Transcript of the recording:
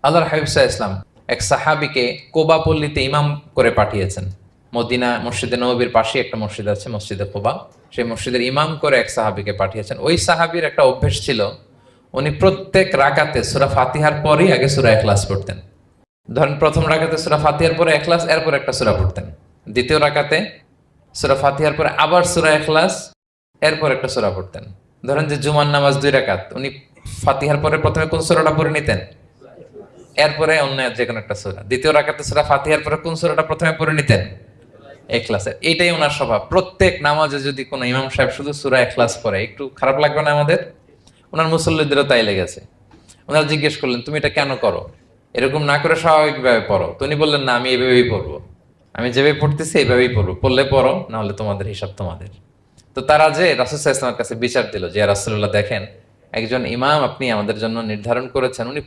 আল্লাহর হাবিব সাল্লাল্লাহু আলাইহি ওয়াসাল্লাম এক সাহাবীকে কোবা পল্লীতে ইমাম করে পাঠিয়েছেন। মদিনা মসজিদে নববীর পাশে একটা মসজিদ আছে, মসজিদে কোবা। সেই মসজিদের ইমাম করে এক সাহাবীকে পাঠিয়েছেন। ওই সাহাবীর একটা অভ্যেস ছিল, উনি প্রত্যেক রাকাতে সূরা ফাতিহার পরেই আগে সূরা ইখলাস পড়তেন। ধরেন প্রথম রাকাতে সূরা ফাতিহার পরে ইখলাস, এরপর একটা সূরা পড়তেন। দ্বিতীয় রাকাতে সূরা ফাতিহার পরে আবার সূরা ইখলাস, এরপর একটা সূরা পড়তেন। ধরেন যে জুমার নামাজ 2 রাকাত, উনি ফাতিহার পরে প্রথমে কোন সূরাটা পড়ে নিতেন, এরপরে অন্য যে কোনো একটা সূরা। দ্বিতীয় রাকাতে সূরা ফাতিহার পরে কোন সূরাটা প্রথমে পড়ে নিতেন, ইখলাসের। এইটাই ওনার স্বভাব। প্রত্যেক নামাজে যদি কোনো ইমাম সাহেব শুধু সূরা ইখলাস পড়ে, একটু খারাপ লাগবে না আমাদের? ওনার মুসল্লিদেরও তাই লেগেছে। ওনারা জিজ্ঞেস করলেন, তুমি এটা কেন করো? এরকম না করে স্বাভাবিকভাবে পড়ো। তো উনি বললেন, না, আমি এইভাবেই পড়বো, আমি যেভাবে পড়তেছি এইভাবেই পড়বো, পড়লে পড়ো, না হলে তোমাদের হিসাব তোমাদের। তো তারা যে রাসূল সাল্লাল্লাহু আলাইহি ওয়াসাল্লামের কাছে বিচার দিল যে, ইয়া রাসূলুল্লাহ, দেখেন, একজন ইমাম আপনি আমাদের জন্য নির্ধারণ করেছেন, উনি